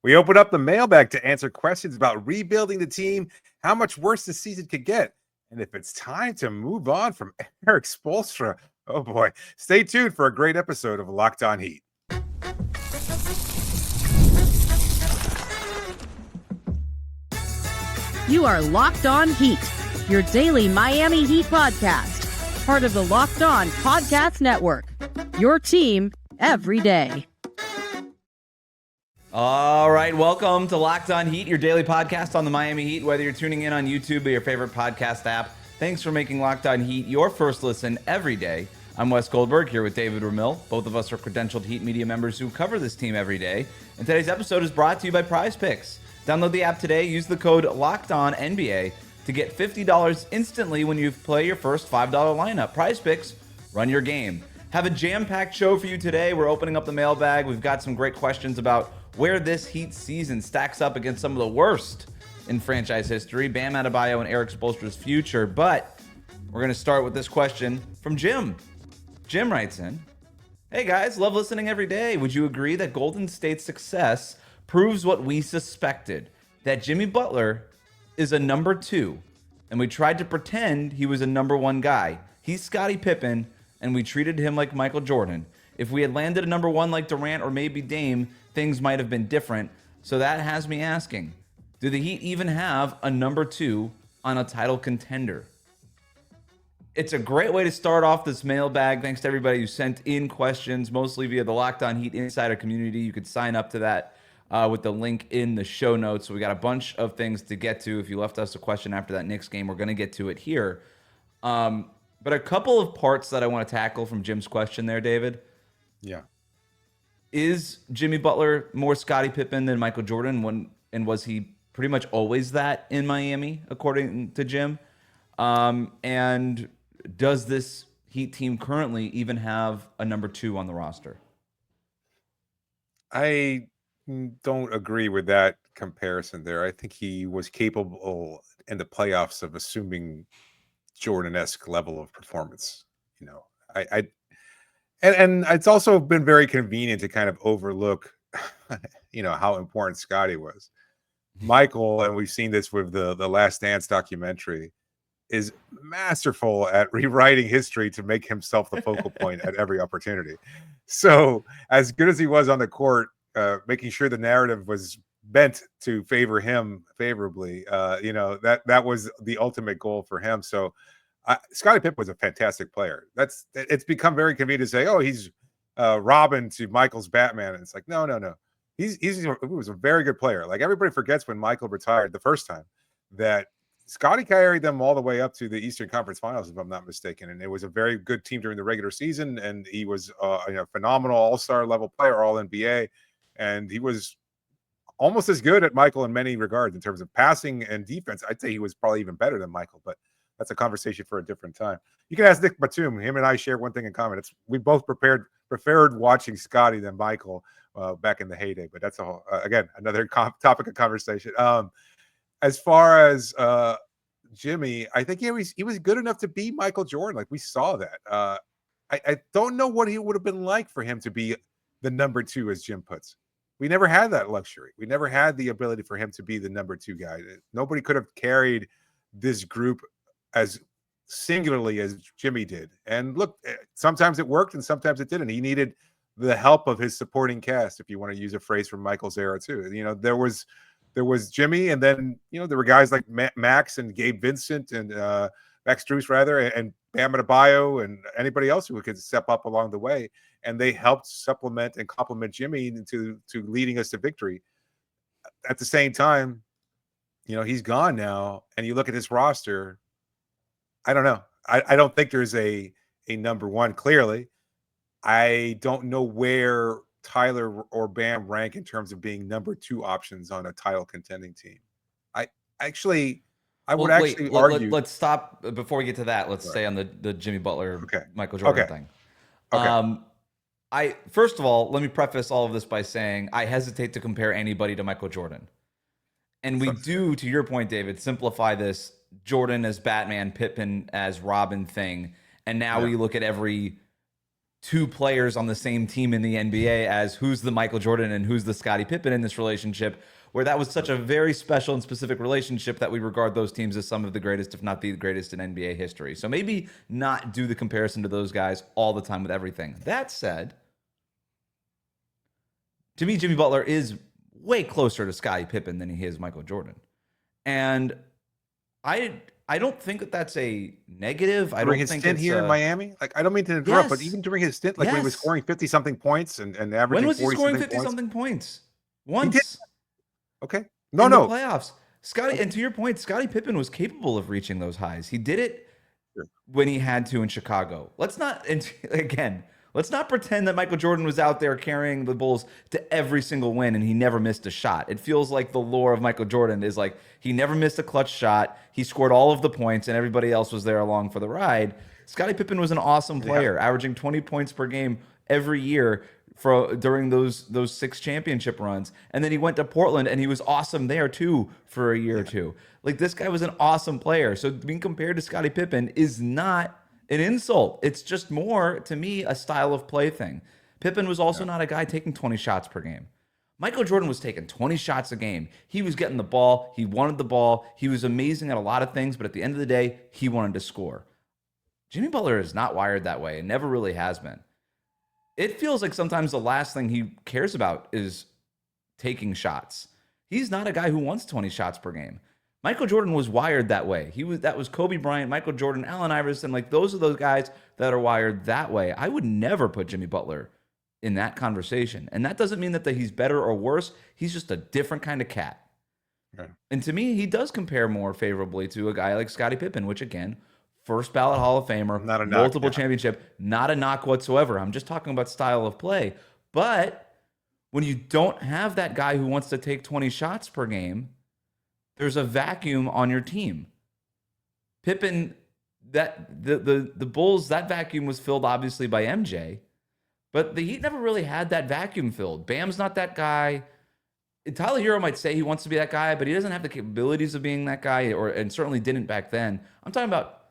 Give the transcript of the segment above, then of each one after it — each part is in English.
We open up the mailbag to answer questions about rebuilding the team, how much worse the season could get, and if it's time to move on from Erik Spoelstra. Oh boy. Stay tuned for a great episode of Locked On Heat. You are Locked On Heat, your daily Miami Heat podcast, part of the Locked On Podcast Network, your team every day. All right, welcome to Locked On Heat, your daily podcast on the Miami Heat. Whether you're tuning in on YouTube or your favorite podcast app, thanks for making Locked On Heat your first listen every day. I'm Wes Goldberg here with David Ramil. Both of us are credentialed Heat media members who cover this team every day. And today's episode is brought to you by Prize Picks. Download the app today. Use the code LOCKEDONNBA to get $50 instantly when you play your first $5 lineup. Prize Picks, run your game. Have a jam-packed show for you today. We're opening up the mailbag. We've got some great questions about where this Heat season stacks up against some of the worst in franchise history, Bam Adebayo and Erik Spoelstra's future. But we're going to start with this question from Jim. Jim writes in, "Hey guys, love listening every day. Would you agree that Golden State's success proves what we suspected, that Jimmy Butler is a number 2, and we tried to pretend he was a number 1 guy? He's Scottie Pippen, and we treated him like Michael Jordan. If we had landed a number 1 like Durant or maybe Dame, things might have been different. So that has me asking, do the Heat even have a number 2 on a title contender?" It's a great way to start off this mailbag. Thanks to everybody who sent in questions, mostly via the Locked On Heat Insider community. You could sign up to that with the link in the show notes. So we got a bunch of things to get to. If you left us a question after that Knicks game, we're going to get to it here. But a couple of parts that I want to tackle from Jim's question there, David. Yeah. Is Jimmy Butler more Scottie Pippen than Michael Jordan? And was he pretty much always that in Miami, according to Jim? And does this Heat team currently even have a number 2 on the roster? I don't agree with that comparison there. I think he was capable in the playoffs of assuming Jordan-esque level of performance. You know, and it's also been very convenient to kind of overlook, how important Scottie was. Michael, and we've seen this with the Last Dance documentary, is masterful at rewriting history to make himself the focal point at every opportunity. So as good as he was on the court, making sure the narrative was bent to favor him favorably, that was the ultimate goal for him. So Scottie Pippen was a fantastic player. It's become very convenient to say, oh, he's Robin to Michael's Batman. And it's like, no. He was a very good player. Like, everybody forgets when Michael retired the first time that Scottie carried them all the way up to the Eastern Conference Finals, if I'm not mistaken. And it was a very good team during the regular season. And he was a phenomenal all-star level player, all NBA. And he was almost as good at Michael in many regards in terms of passing and defense. I'd say he was probably even better than Michael, but that's a conversation for a different time. You can ask Nick Batum. Him and I share one thing in common. We both preferred watching Scottie than Michael back in the heyday. But that's again, another topic of conversation. As far as Jimmy, I think he was good enough to be Michael Jordan. Like, we saw that. I don't know what he would have been like for him to be the number 2, as Jim puts. We never had that luxury. We never had the ability for him to be the number 2 guy. Nobody could have carried this group as singularly as Jimmy did. And look, sometimes it worked and sometimes it didn't. He needed the help of his supporting cast, if you want to use a phrase from Michael's era too. There was Jimmy, and then there were guys like Max and Gabe Vincent and Max Strus rather, and Bam Adebayo and anybody else who could step up along the way, and they helped supplement and complement Jimmy to leading us to victory. At the same time, he's gone now, and you look at his roster. I don't know. I don't think there's a number 1. Clearly, I don't know where Tyler or Bam rank in terms of being number 2 options on a title contending team. I would argue. Let's stop before we get to that. Let's stay on the Jimmy Butler, Michael Jordan thing. Okay. First of all, let me preface all of this by saying I hesitate to compare anybody to Michael Jordan. And we do, to your point, David, simplify this Jordan as Batman, Pippen as Robin thing. And now we look at every two players on the same team in the NBA as who's the Michael Jordan and who's the Scottie Pippen in this relationship, where that was such a very special and specific relationship that we regard those teams as some of the greatest, if not the greatest, in NBA history. So maybe not do the comparison to those guys all the time with everything. That said, to me, Jimmy Butler is way closer to Scottie Pippen than he is Michael Jordan. And I don't think that that's a negative. I don't During his think stint it's here in Miami, like I don't mean to interrupt, but Yes. even during his stint, like when he was Yes. scoring 50-something points and When averaging was he 40 scoring something 50-something points? did. Once. Okay. No, in the no. playoffs. Scottie, and to your point, Scottie Pippen was capable of reaching those highs. He did it Sure. when he had to in Chicago. Let's not pretend that Michael Jordan was out there carrying the Bulls to every single win and he never missed a shot. It feels like the lore of Michael Jordan is like he never missed a clutch shot. He scored all of the points and everybody else was there along for the ride. Scottie Pippen was an awesome player, averaging 20 points per game every year during those 6 championship runs. And then he went to Portland and he was awesome there too for a year or two. Like, this guy was an awesome player. So being compared to Scottie Pippen is not an insult. It's just more, to me, a style of play thing. Pippen was also not a guy taking 20 shots per game. Michael Jordan was taking 20 shots a game. He was getting the ball. He wanted the ball. He was amazing at a lot of things, but at the end of the day, he wanted to score. Jimmy Butler is not wired that way and never really has been. It feels like sometimes the last thing he cares about is taking shots. He's not a guy who wants 20 shots per game. Michael Jordan was wired that way. That was Kobe Bryant, Michael Jordan, Allen Iverson. Like, those are those guys that are wired that way. I would never put Jimmy Butler in that conversation. And that doesn't mean that he's better or worse. He's just a different kind of cat. Okay. And to me, he does compare more favorably to a guy like Scottie Pippen, which, again, first ballot Hall of Famer, Not a knock, multiple yeah. championship, not a knock whatsoever. I'm just talking about style of play. But when you don't have that guy who wants to take 20 shots per game, there's a vacuum on your team. Pippen, the Bulls, that vacuum was filled obviously by MJ, but the Heat never really had that vacuum filled. Bam's not that guy. Tyler Hero might say he wants to be that guy, but he doesn't have the capabilities of being that guy, and certainly didn't back then. I'm talking about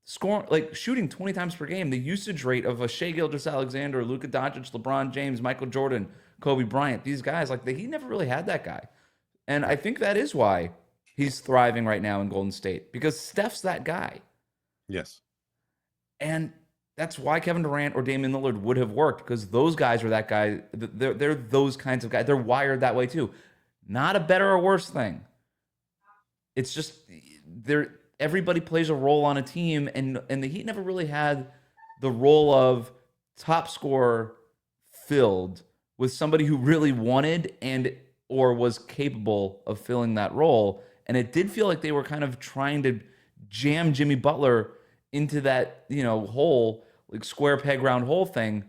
scoring, like shooting 20 times per game. The usage rate of a Shai Gilgeous-Alexander, Luka Doncic, LeBron James, Michael Jordan, Kobe Bryant, these guys, like he never really had that guy. And I think that is why he's thriving right now in Golden State, because Steph's that guy. Yes. And that's why Kevin Durant or Damian Lillard would have worked, because those guys were that guy. They're those kinds of guys. They're wired that way too. Not a better or worse thing. It's just everybody plays a role on a team, and the Heat never really had the role of top scorer filled with somebody who really wanted or was capable of filling that role. And it did feel like they were kind of trying to jam Jimmy Butler into that, hole, like square peg round hole thing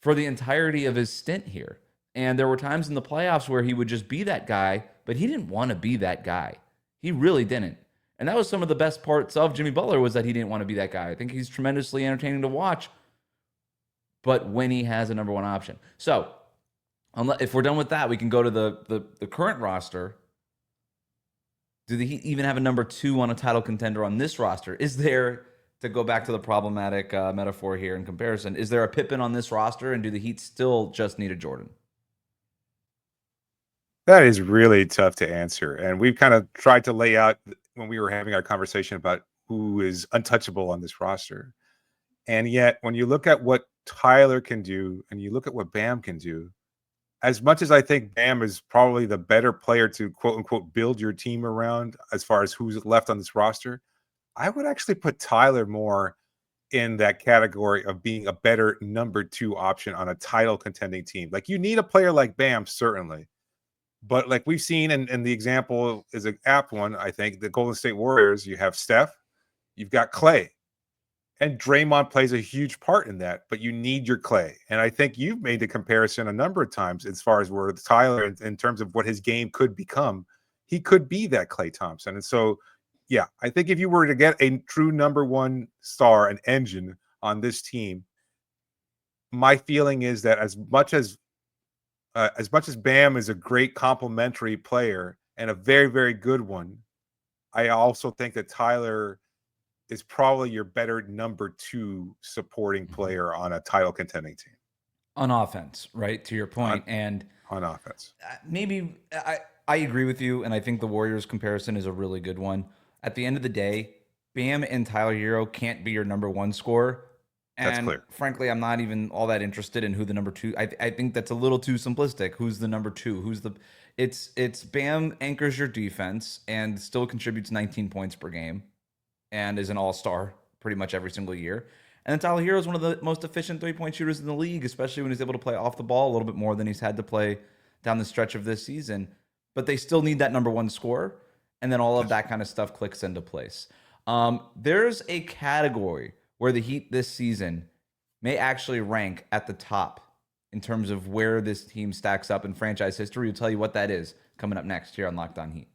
for the entirety of his stint here. And there were times in the playoffs where he would just be that guy, but he didn't want to be that guy. He really didn't. And that was some of the best parts of Jimmy Butler, was that he didn't want to be that guy. I think he's tremendously entertaining to watch, but when he has a number one option. So if we're done with that, we can go to the current roster. Do the Heat even have a number 2 on a title contender on this roster? Is there, to go back to the problematic metaphor here in comparison, is there a Pippen on this roster, and do the Heat still just need a Jordan? That is really tough to answer. And we've kind of tried to lay out when we were having our conversation about who is untouchable on this roster. And yet, when you look at what Tyler can do and you look at what Bam can do, as much as I think Bam is probably the better player to quote unquote build your team around as far as who's left on this roster, I would actually put Tyler more in that category of being a better number 2 option on a title contending team. Like, you need a player like Bam, certainly. But like we've seen, and the example is an apt one, I think, the Golden State Warriors, you have Steph, you've got Clay. And Draymond plays a huge part in that, but you need your Clay. And I think you've made the comparison a number of times as far as where Tyler, in terms of what his game could become, he could be that Klay Thompson. And so, yeah, I think if you were to get a true number 1 star, an engine on this team, my feeling is that as much as Bam is a great complementary player and a very, very good one, I also think that Tyler is probably your better number 2 supporting player on a title contending team. On offense, right? To your point. And on offense. Maybe I agree with you, and I think the Warriors comparison is a really good one. At the end of the day, Bam and Tyler Hero can't be your number 1 scorer. And that's clear. Frankly, I'm not even all that interested in who the number 2. I think that's a little too simplistic. Who's the number 2? It's Bam anchors your defense and still contributes 19 points per game and is an all-star pretty much every single year. And then Tyler Hero is one of the most efficient three-point shooters in the league, especially when he's able to play off the ball a little bit more than he's had to play down the stretch of this season. But they still need that number 1 scorer, and then all of that kind of stuff clicks into place. There's a category where the Heat this season may actually rank at the top in terms of where this team stacks up in franchise history. We'll tell you what that is coming up next here on Locked On Heat.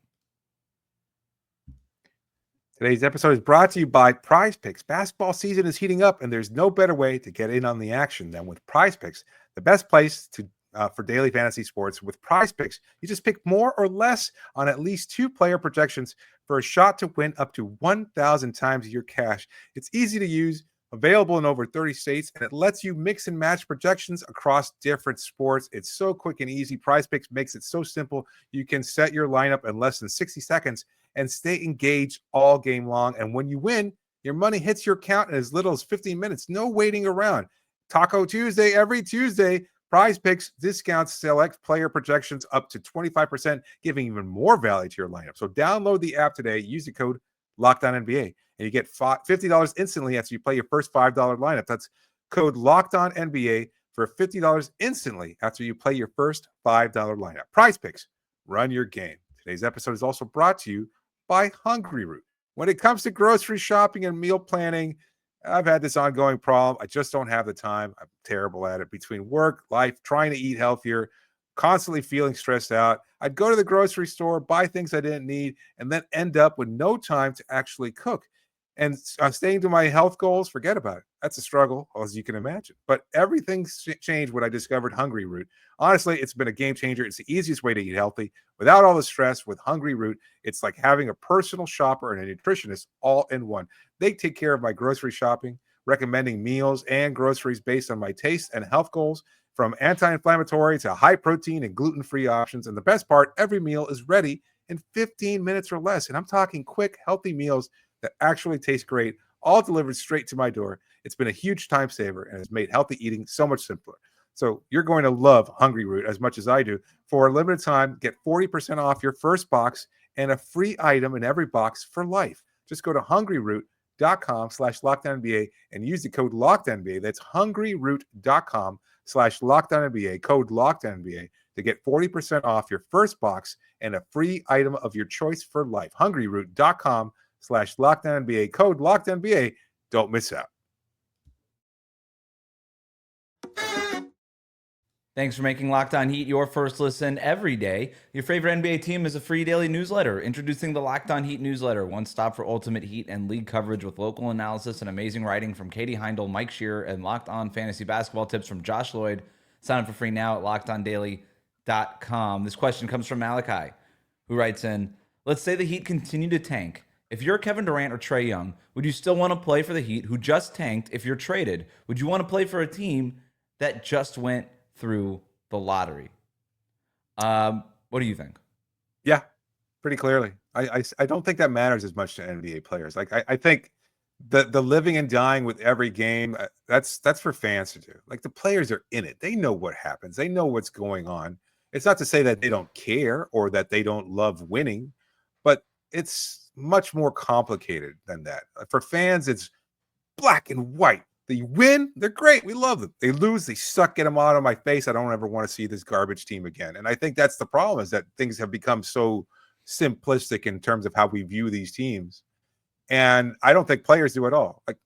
Today's episode is brought to you by Prize Picks. Basketball season is heating up, and there's no better way to get in on the action than with Prize Picks, the best place to for daily fantasy sports. With Prize Picks, you just pick more or less on at least 2 player projections for a shot to win up to 1,000 times your cash. It's easy to use, available in over 30 states, and it lets you mix and match projections across different sports. It's so quick and easy. Prize Picks makes it so simple. You can set your lineup in less than 60 seconds and stay engaged all game long. And when you win, your money hits your account in as little as 15 minutes. No waiting around. Taco Tuesday every Tuesday. Prize Picks discounts select player projections up to 25%, giving even more value to your lineup. So download the app today. Use the code LOCKEDONNBA, and you get $50 instantly after you play your first $5 lineup. That's code LOCKEDONNBA for $50 instantly after you play your first $5 lineup. Prize Picks, run your game. Today's episode is also brought to you by Hungry Root. When it comes to grocery shopping and meal planning, I've had this ongoing problem. I just don't have the time. I'm terrible at it. Between work, life, trying to eat healthier, constantly feeling stressed out, I'd go to the grocery store, buy things I didn't need, and then end up with no time to actually cook. And staying to my health goals, forget about it. That's a struggle, as you can imagine. But everything's changed when I discovered Hungry Root. Honestly, it's been a game changer. It's the easiest way to eat healthy without all the stress. With Hungry Root, it's like having a personal shopper and a nutritionist all in one. They take care of my grocery shopping, recommending meals and groceries based on my taste and health goals, from anti-inflammatory to high protein and gluten-free options. And the best part, every meal is ready in 15 minutes or less. And I'm talking quick, healthy meals that actually taste great, all delivered straight to my door. It's been a huge time saver and has made healthy eating so much simpler. So you're going to love Hungry Root as much as I do. For a limited time, get 40% off your first box and a free item in every box for life. Just go to hungryroot.com/LockedOnNBA and use the code LockedOnNBA. That's hungryroot.com/LockedOnNBA, code LockedOnNBA, to get 40% off your first box and a free item of your choice for life. hungryroot.com/LockedOnNBA, code LockedOnNBA. Don't miss out. Thanks for making Locked On Heat your first listen every day. Your favorite NBA team is a free daily newsletter. Introducing the Locked On Heat newsletter, one stop for ultimate Heat and league coverage with local analysis and amazing writing from Katie Heindel, Mike Shearer, and Locked On fantasy basketball tips from Josh Lloyd. Sign up for free now at LockedOnDaily.com. This question comes from Malachi, who writes in, let's say the Heat continue to tank. If you're Kevin Durant or Trae Young, would you still want to play for the Heat, who just tanked? If you're traded, would you want to play for a team that just went through the lottery? What do you think? Yeah, pretty clearly. I don't think that matters as much to NBA players. Like I think the living and dying with every game, that's for fans to do. Like the players are in it. They know what happens. They know what's going on. It's not to say that they don't care or that they don't love winning, but it's much more complicated than that. For fans, it's black and white. They win, they're great. We love them. They lose, they suck. Get them out of my face. I don't ever want to see this garbage team again. And I think that's the problem, is that things have become so simplistic in terms of how we view these teams. And I don't think players do at all. Like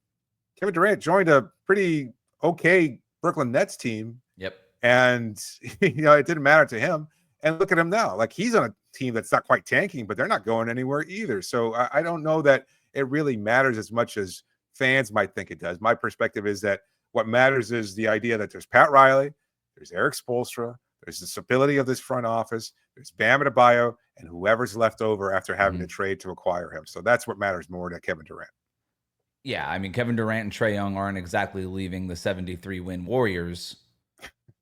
Kevin Durant joined a pretty okay Brooklyn Nets team. Yep. And, it didn't matter to him. And look at him now. Like he's on a team that's not quite tanking, but they're not going anywhere either. So I don't know that it really matters as much as fans might think it does. My perspective is that what matters is the idea that there's Pat Riley, there's Erik Spoelstra, there's the stability of this front office, there's Bam Adebayo, and whoever's left over after having to trade to acquire him. So that's what matters more than Kevin Durant. Yeah, I mean, Kevin Durant and Trae Young aren't exactly leaving the 73-win Warriors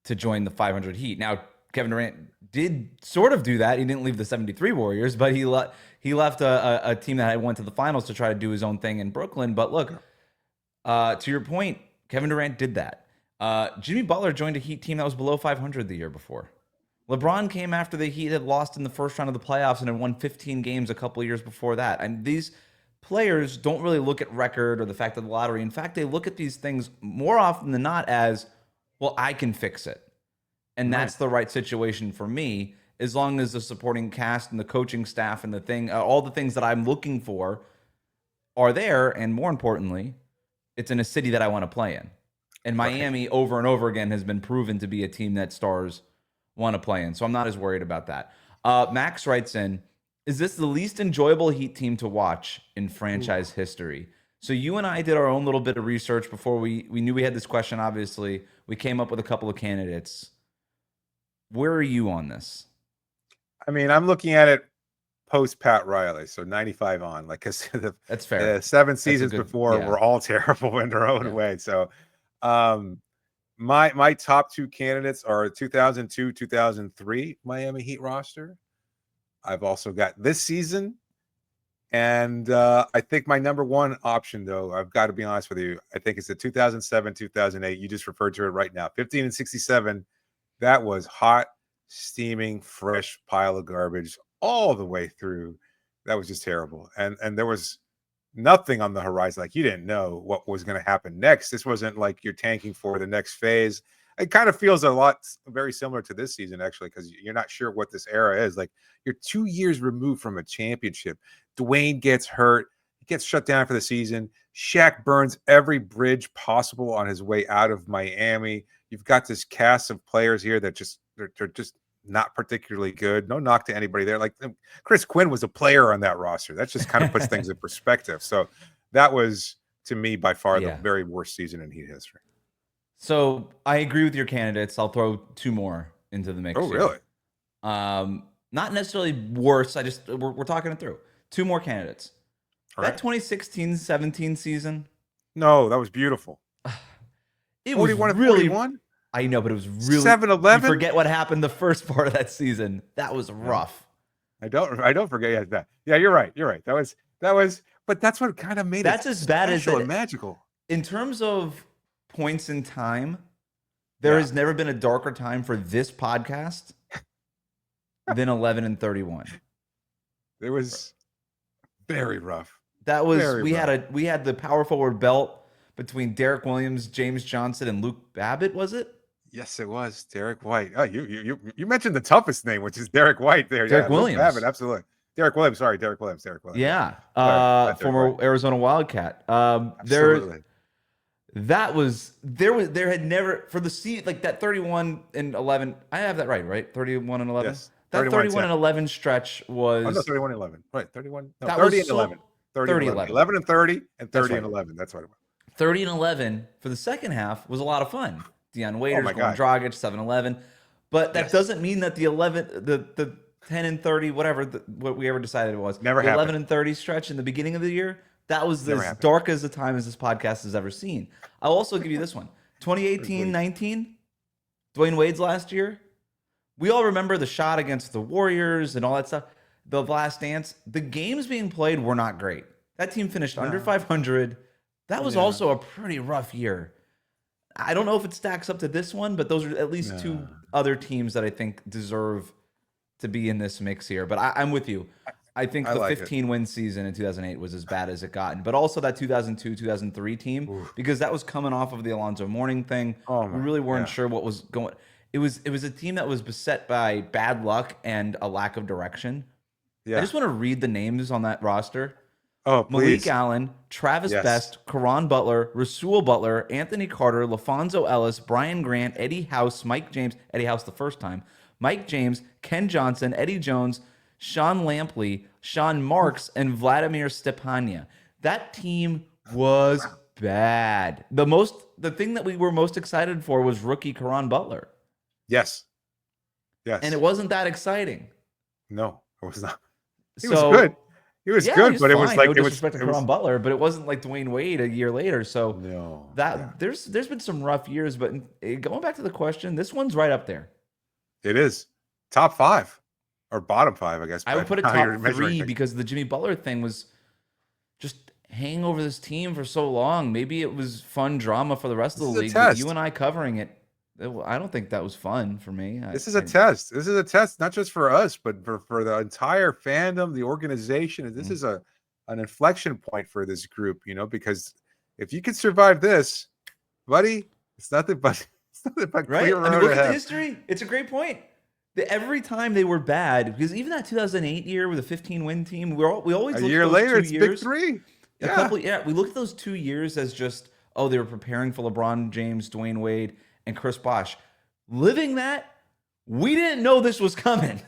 to join the 500 Heat. Now, Kevin Durant did sort of do that. He didn't leave the 73 Warriors, but he left a team that had went to the finals to try to do his own thing in Brooklyn. But look, to your point, Kevin Durant did that. Jimmy Butler joined a Heat team that was below 500 the year before. LeBron came after the Heat had lost in the first round of the playoffs and had won 15 games a couple of years before that. And these players don't really look at record or the fact of the lottery. In fact, they look at these things more often than not as, well, I can fix it. And that's the right situation for me, as long as the supporting cast and the coaching staff and the thing, all the things that I'm looking for are there. And more importantly, it's in a city that I want to play in. And Miami over and over again has been proven to be a team that stars want to play in. So I'm not as worried about that. Max writes in, is this the least enjoyable Heat team to watch in franchise history? So you and I did our own little bit of research before we knew we had this question, obviously. We came up with a couple of candidates. Where are you on this? I mean, I'm looking at it post Pat Riley, so 95 on. Like I said, that's fair. The 7 seasons before were all terrible in their own way. So my top 2 candidates are 2002, 2003 Miami Heat roster. I've also got this season. And I think my number 1 option, though, I've got to be honest with you, I think it's the 2007, 2008. You just referred to it right now. 15 and 67. That was hot, steaming, fresh pile of garbage all the way through. That was just terrible. And there was nothing on the horizon. Like, you didn't know what was going to happen next. This wasn't like you're tanking for the next phase. It kind of feels a lot very similar to this season, actually, because you're not sure what this era is. Like, you're 2 years removed from a championship. Dwayne gets hurt. He gets shut down for the season. Shaq burns every bridge possible on his way out of Miami. You've got this cast of players here that they're just not particularly good. No knock to anybody there. Like, Chris Quinn was a player on that roster. That just kind of puts things in perspective. So that was, to me, by far the very worst season in Heat history. So I agree with your candidates. I'll throw 2 more into the mix. Oh, really? Not necessarily worse. We're talking it through. 2 more candidates. All that 2016-17 season. No, that was beautiful. It was 41 and really 41. I know, but it was really 7-11. You forget what happened the first part of that season. That was rough. I don't forget that. Yeah, you're right. That was. But that's what kind of made that's it as bad as and magical. In terms of points in time, there has never been a darker time for this podcast than 11 and 31. It was very rough. That was we had the power forward belt between Derek Williams, James Johnson, and Luke Babbitt, was it? Yes, it was Derek White. Oh, you mentioned the toughest name, which is Derek White there. Derek Williams. Luke Babbitt, absolutely. Derek Williams. Sorry, Derek Williams. Yeah. Sorry, former Arizona Wildcat. Absolutely. There had never for the seat like that 31 and 11. I have that right? 31 and 11. Yes. That 31 and 11 stretch was. Oh, no, 31 and 11. Right, 31. No, that 30 was and 11. 30 and 11. 11 and 30 and 30 and 11. That's what it was. 30 and 11 for the second half was a lot of fun. Deion Waiters, Goran Dragic, 7-11. But that doesn't mean that the 10 and 30, whatever what we ever decided it was, never happened. 11 and 30 stretch in the beginning of the year, that was as dark as the time as this podcast has ever seen. I'll also give you this one. 2018-19, Dwayne Wade's last year. We all remember the shot against the Warriors and all that stuff. The last dance. The games being played were not great. That team finished under 500. That was also a pretty rough year. I don't know if it stacks up to this one, but those are at least 2 other teams that I think deserve to be in this mix here. But I'm with you. I think the 15-win season in 2008 was as bad as it gotten. But also that 2002-2003 team, because that was coming off of the Alonzo Mourning thing. We really weren't sure what was going. It was a team that was beset by bad luck and a lack of direction. Yeah. I just want to read the names on that roster. Oh, please. Malik Allen, Travis Best, Caron Butler, Rasul Butler, Anthony Carter, LaFonso Ellis, Brian Grant, Eddie House, Mike James, Eddie House the first time, Mike James, Ken Johnson, Eddie Jones, Sean Lampley, Sean Marks, and Vladimir Stepania. That team was bad. The thing that we were most excited for was rookie Caron Butler. Yes. And it wasn't that exciting. No, it was not. He was good. He was Yeah, good, he's but it was fine. like No it was disrespect to it was Caron Butler, but it wasn't like Dwayne Wade a year later. So no. that there's been some rough years, but going back to the question, this one's right up there. It is top 5 or bottom 5, I guess. I would put it how you're top measuring 3 things. because the Jimmy Butler thing was just hanging over this team for so long. Maybe it was fun drama for the rest of This the is a league, but you test. and I covering it, I don't think that was fun for me. This is a test. This is a test, not just for us, but for the entire fandom, the organization. This is an inflection point for this group, because if you can survive this, buddy, it's nothing but Right? clear I mean, road look at the ahead. history. It's a great point. Every time they were bad, because even that 2008 year with a 15-win team, we always A look year at those later, 2 it's years. big 3. We look at those 2 years as just, they were preparing for LeBron James, Dwayne Wade, and Chris Bosh. Living that, we didn't know this was coming.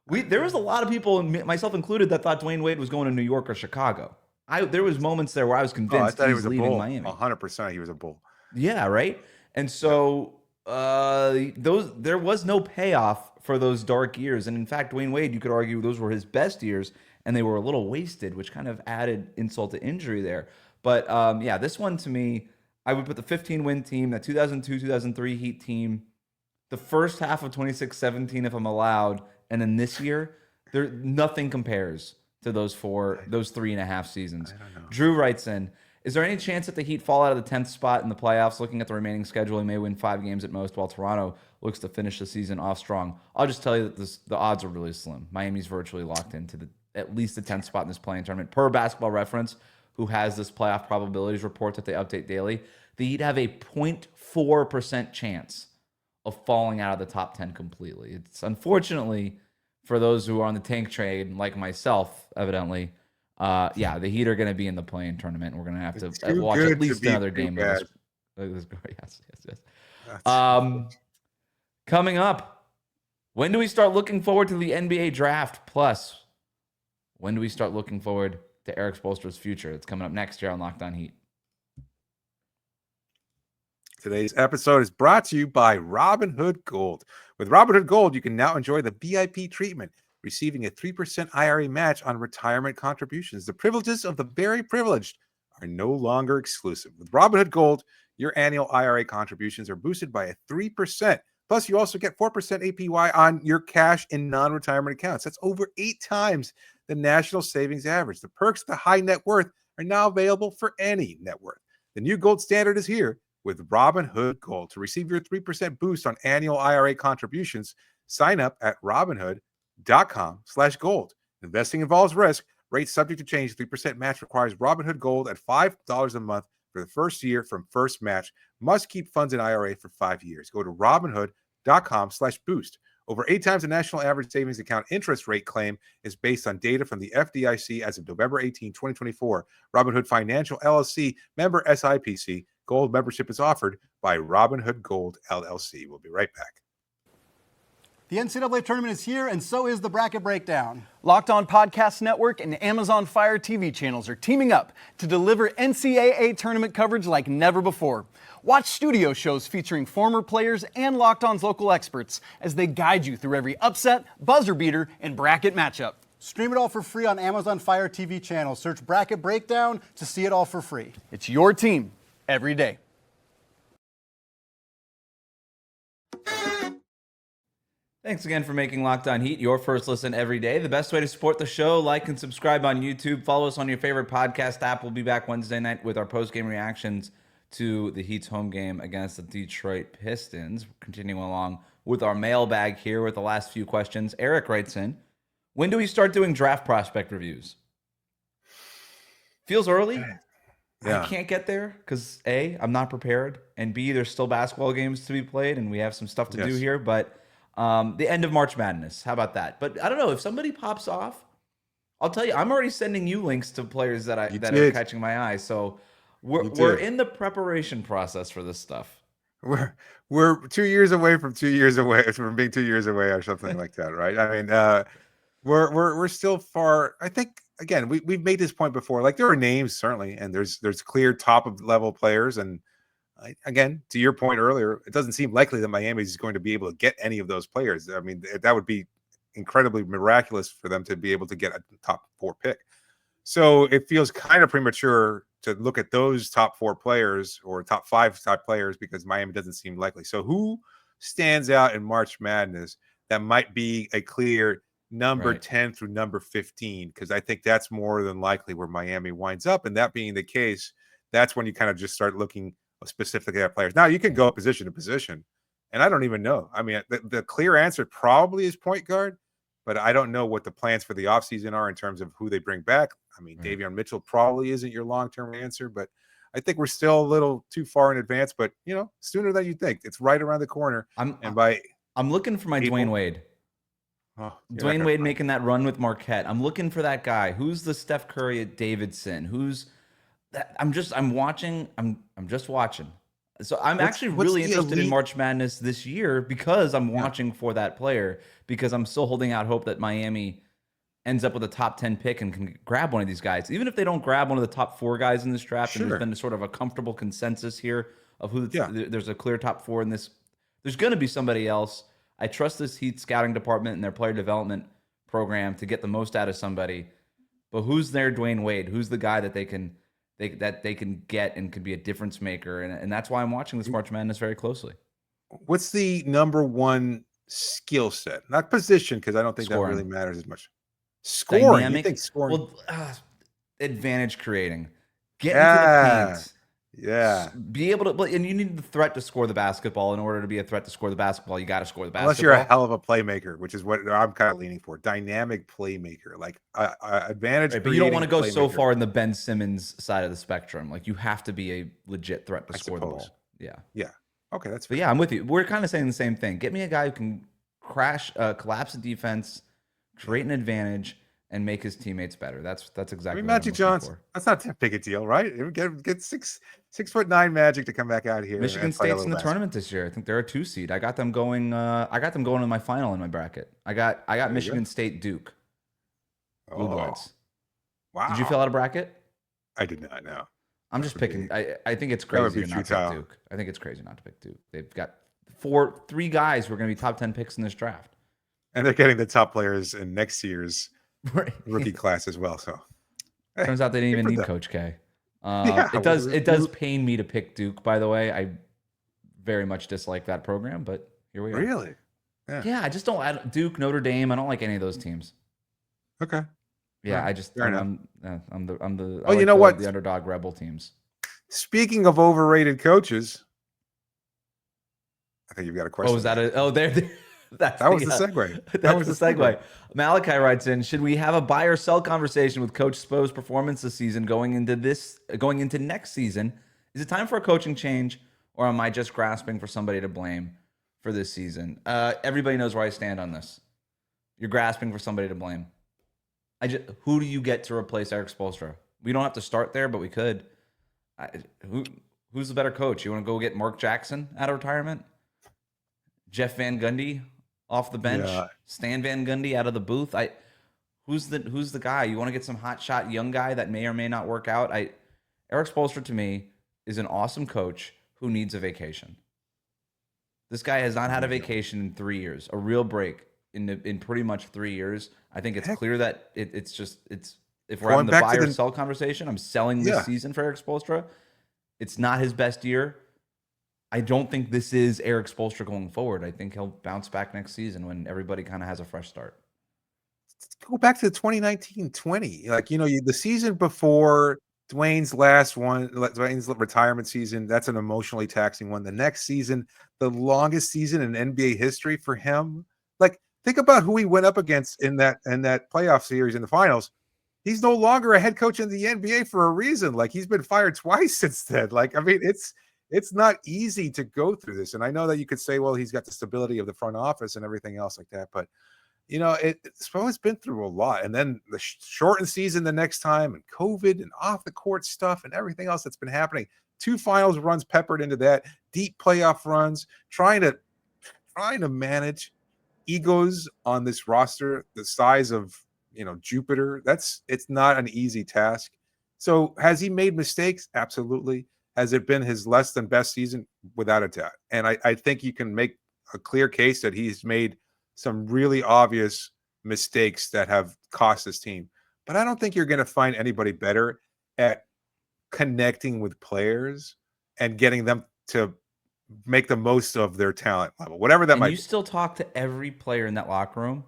There was a lot of people, myself included, that thought Dwayne Wade was going to New York or Chicago. There was moments there where I was I convinced thought he he's was a leaving bull. Miami. 100%, he was a bull. Yeah, right. And so there was no payoff for those dark years. And in fact, Dwayne Wade, you could argue those were his best years, and they were a little wasted, which kind of added insult to injury there. But this one to me, I would put the 15-win team, that 2002-2003 Heat team, the first half of 26-17, if I'm allowed, and then this year, nothing compares to those 3.5 seasons. Drew writes in, is there any chance that the Heat fall out of the 10th spot in the playoffs? Looking at the remaining schedule, they may win 5 games at most, while Toronto looks to finish the season off strong. I'll just tell you that the odds are really slim. Miami's virtually locked into at least the 10th spot in this play-in tournament. Per Basketball Reference, who has this playoff probabilities report that they update daily, the Heat have a 0.4% chance of falling out of the top 10 completely. It's unfortunately, for those who are on the tank trade, like myself, evidently, the Heat are going to be in the play-in tournament. We're going to have to watch at least another game of this. Yes. Coming up, when do we start looking forward to the NBA draft? Plus, when do we start looking forward to Erik Spoelstra's future? It's coming up next year on Locked On Heat. Today's episode is brought to you by Robinhood Gold. With Robinhood Gold, you can now enjoy the VIP treatment, receiving a 3% IRA match on retirement contributions. The privileges of the very privileged are no longer exclusive. With Robinhood Gold, your annual IRA contributions are boosted by a 3%. Plus, you also get 4% APY on your cash in non-retirement accounts. That's over 8 times the national savings average. The perks of the high net worth are now available for any net worth. The new gold standard is here with Robinhood Gold. To receive your 3% boost on annual IRA contributions, sign up at Robinhood.com/gold. Investing involves risk. Rates subject to change. 3% match requires Robinhood Gold at $5 a month for the first year from first match. Must keep funds in IRA for 5 years. Go to Robinhood.com/boost. Over 8 times the national average savings account interest rate claim is based on data from the FDIC as of November 18, 2024. Robinhood Financial LLC, member SIPC. Gold membership is offered by Robinhood Gold LLC. We'll be right back. The NCAA tournament is here, and so is the bracket breakdown. Locked On Podcast Network and Amazon Fire TV channels are teaming up to deliver NCAA tournament coverage like never before. Watch studio shows featuring former players and Locked On's local experts as they guide you through every upset, buzzer beater, and bracket matchup. Stream it all for free on Amazon Fire TV channel. Search Bracket Breakdown to see it all for free. It's your team every day. Thanks again for making Locked On Heat your first listen every day. The best way to support the show, like and subscribe on YouTube. Follow us on your favorite podcast app. We'll be back Wednesday night with our post-game reactions to the Heat's home game against the Detroit Pistons. Continuing along with our mailbag here with the last few questions. Eric writes in, when do we start doing draft prospect reviews? Feels early. Yeah. I can't get there because A, I'm not prepared, and B, there's still basketball games to be played, and we have some stuff to do here, but the end of March Madness. How about that? But I don't know, if somebody pops off, I'll tell you, I'm already sending you links to players that are catching my eye. So we're in the preparation process for this stuff. We're 2 years away from 2 years away from being 2 years away or something like that, right? I mean, we're still far. I think again, we've made this point before. Like there are names certainly, and there's clear top of level players, and again, to your point earlier, it doesn't seem likely that Miami is going to be able to get any of those players. I mean, that would be incredibly miraculous for them to be able to get a top 4 pick. So it feels kind of premature to look at those top 4 players or top 5 top players because Miami doesn't seem likely. So who stands out in March Madness that might be a clear number 10 through number 15? Because I think that's more than likely where Miami winds up. And that being the case, that's when you kind of just start looking specifically at players. Now, you can go position to position, and I don't even know. I mean, the clear answer probably is point guard, but I don't know what the plans for the offseason are in terms of who they bring back. I mean, Davion Mitchell probably isn't your long-term answer, but I think we're still a little too far in advance, but, sooner than you think. It's right around the corner. I'm looking for my April, Dwayne Wade. Dwayne Wade making that run with Marquette. I'm looking for that guy. Who's the Steph Curry at Davidson? Who's that? I'm just watching. So I'm actually really interested in March Madness this year because I'm watching for that player, because I'm still holding out hope that Miami ends up with a top 10 pick and can grab one of these guys. Even if they don't grab one of the top 4 guys in this draft, and there's been sort of a comfortable consensus here of who there's a clear top 4 in this. There's going to be somebody else. I trust this Heat scouting department and their player development program to get the most out of somebody. But who's their Dwayne Wade? Who's the guy that they can get and can be a difference maker? And that's why I'm watching this March Madness very closely. What's the number 1 skill set? Not position, because I don't think Scoring. that really matters as much. Scoring. Dynamic. You think scoring? Well, advantage creating. Get into the paint. Yeah. Be able to, and you need the threat to score the basketball. In order to be a threat to score the basketball, you got to score the basketball. Unless you're a hell of a playmaker, which is what I'm kind of leaning for. Dynamic playmaker, like advantage. Right, but you don't want to go so far in the Ben Simmons side of the spectrum. Like, you have to be a legit threat to score the ball. Yeah. Okay, that's. But yeah, I'm with you. We're kind of saying the same thing. Get me a guy who can collapse the defense, create an advantage, and make his teammates better. That's exactly. Magic Johnson. That's not that big a deal, right? Get 6'9" Magic to come back out here. Michigan State's in the tournament this year. I think they're a 2 seed. I got them going. To my final in my bracket. I got Michigan State Duke. Blue Bloods. Wow. Did you fill out a bracket? I did not know. I'm just picking. I think it's crazy to not pick Duke. I think it's crazy not to pick Duke. They've got 3 guys who are going to be top 10 picks in this draft, and they're getting the top players in next year's rookie class as well. So turns out they didn't even need Coach K. It does pain me to pick Duke, by the way. I very much dislike that program, but here we are. Really? Yeah, I just don't. Duke, Notre Dame. I don't like any of those teams. Okay. Yeah, I just I'm the. Oh, you know what? The underdog rebel teams. Speaking of overrated coaches, I think you've got a question. Oh, is that a? Oh, there. That was the segue. That was the segue. Malachi writes in: should we have a buy or sell conversation with Coach Spo's performance this season going into next season? Is it time for a coaching change, or am I just grasping for somebody to blame for this season? Everybody knows where I stand on this. You're grasping for somebody to blame. Who do you get to replace Erik Spoelstra? We don't have to start there, but we could. Who's the better coach? You want to go get Mark Jackson out of retirement? Jeff Van Gundy off the bench? Yeah. Stan Van Gundy out of the booth? Who's the guy? You want to get some hot shot young guy that may or may not work out? Erik Spoelstra to me is an awesome coach who needs a vacation. This guy has not had a vacation in 3 years, a real break in pretty much 3 years. I think it's clear that it's if we're having the buy or sell conversation, I'm selling this season for Erik Spoelstra. It's not his best year. I don't think this is Erik Spoelstra going forward. I think he'll bounce back next season when everybody kind of has a fresh start. Go back to 2019-20. Like, the season before Dwayne's Dwayne's retirement season, that's an emotionally taxing one. The next season, the longest season in NBA history for him. Like, think about who he went up against in that playoff series in the finals. He's no longer a head coach in the NBA for a reason. Like, he's been fired twice since then. Like, I mean, it's not easy to go through this. And I know that you could say, well, he's got the stability of the front office and everything else like that. But, Spo's been through a lot. And then the shortened season the next time, and COVID and off the court stuff and everything else that's been happening. 2 finals runs peppered into that, deep playoff runs, trying to manage egos on this roster, the size of, Jupiter. It's not an easy task. So has he made mistakes? Absolutely. Has it been his less than best season? Without a doubt. And I think you can make a clear case that he's made some really obvious mistakes that have cost this team. But I don't think you're going to find anybody better at connecting with players and getting them to make the most of their talent level, whatever that And might you be. still talk to every player in that locker room.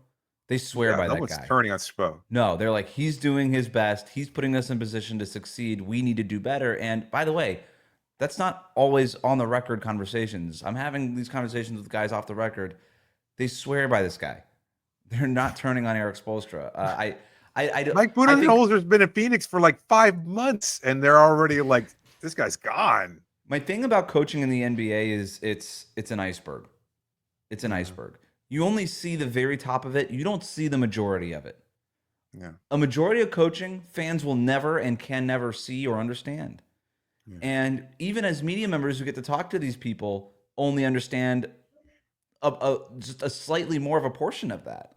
They swear by no that one's guy. turning on Spo. No, they're like, he's doing his best. He's putting us in position to succeed. We need to do better. And by the way, that's not always on the record conversations. I'm having these conversations with guys off the record. They swear by this guy. They're not turning on Erik Spoelstra. Mike Budenholzer's been in Phoenix for like 5 months, and they're already like, this guy's gone. My thing about coaching in the NBA is it's an iceberg. It's an iceberg. You only see the very top of it. You don't see the majority of it. Yeah. A majority of coaching, fans will never and can never see or understand. Yeah. And even as media members who get to talk to these people only understand just a slightly more of a portion of that.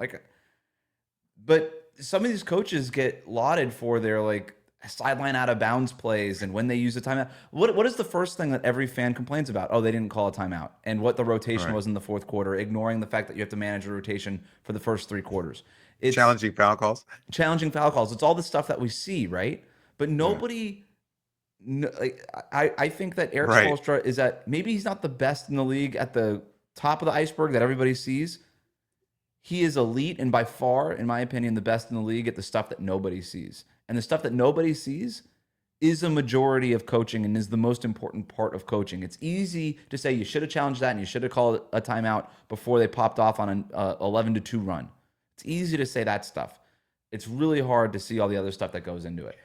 But some of these coaches get lauded for their like sideline out of bounds plays and when they use a timeout. What is the first thing that every fan complains about? Oh, they didn't call a timeout, and what the rotation was in the fourth quarter, ignoring the fact that you have to manage a rotation for the first 3 quarters. It's challenging foul calls. It's all the stuff that we see, right? But nobody. I think that Erik Spoelstra is maybe he's not the best in the league at the top of the iceberg that everybody sees. He is elite and by far, in my opinion, the best in the league at the stuff that nobody sees. And the stuff that nobody sees is a majority of coaching and is the most important part of coaching. It's easy to say you should have challenged that and you should have called a timeout before they popped off on an 11-2 run. It's easy to say that stuff. It's really hard to see all the other stuff that goes into it.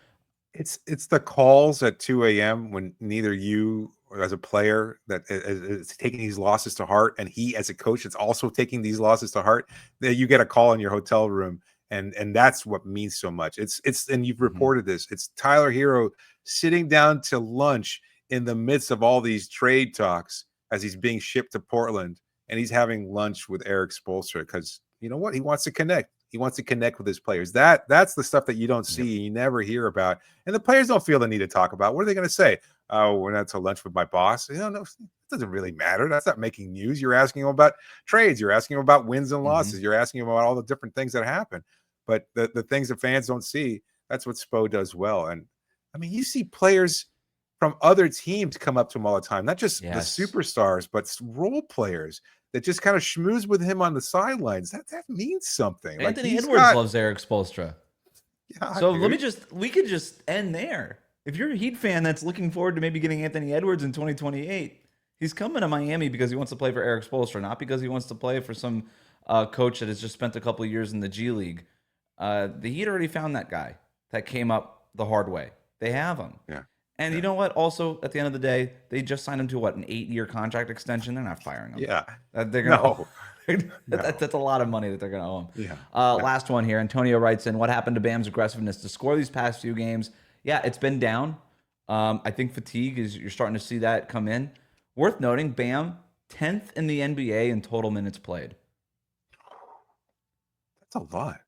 It's the calls at 2 a.m. when neither you or as a player that is taking these losses to heart, and he as a coach is also taking these losses to heart, that you get a call in your hotel room, and that's what means so much. It's and you've reported this. It's Tyler Hero sitting down to lunch in the midst of all these trade talks as he's being shipped to Portland, and he's having lunch with Erik Spoelstra because you know what? He wants to connect. He wants to connect with his players. That's the stuff that you don't see, and you never hear about, and the players don't feel the need to talk about. What are they going to say? Oh, we're not to lunch with my boss. No, it doesn't really matter. That's not making news. You're asking him about trades. You're asking him about wins and losses. You're asking him about all the different things that happen. But the things that fans don't see, that's what Spo does well. And I mean, you see players from other teams come up to him all the time, not just the superstars, but role players that just kind of schmooze with him on the sidelines. That means something. Anthony Edwards loves Erik Spoelstra. Yeah, so we could just end there. If you're a Heat fan that's looking forward to maybe getting Anthony Edwards in 2028, he's coming to Miami because he wants to play for Erik Spoelstra, not because he wants to play for some coach that has just spent a couple of years in the G League. The Heat already found that guy that came up the hard way. They have him. Yeah. And you know what? Also, at the end of the day, they just signed him to an 8-year contract extension. They're not firing him. Yeah. They're gonna that's a lot of money that they're going to owe him. Yeah. Last one here. Antonio writes in, what happened to Bam's aggressiveness to score these past few games? Yeah, it's been down. I think fatigue you're starting to see that come in. Worth noting, Bam, 10th in the NBA in total minutes played. That's a lot.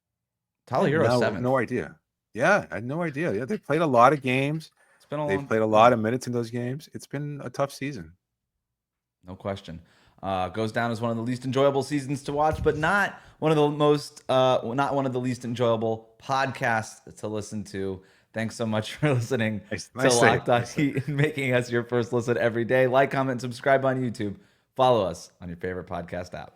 Tyler Hero, 7th. No idea. Yeah, I had no idea. Yeah, they played a lot of games. They've played a lot of minutes in those games. It's been a tough season. No question. Goes down as one of the least enjoyable seasons to watch, but not one of the least enjoyable podcasts to listen to. Thanks so much for listening to Locked On Heat and making us your first listen every day. Like, comment, and subscribe on YouTube. Follow us on your favorite podcast app.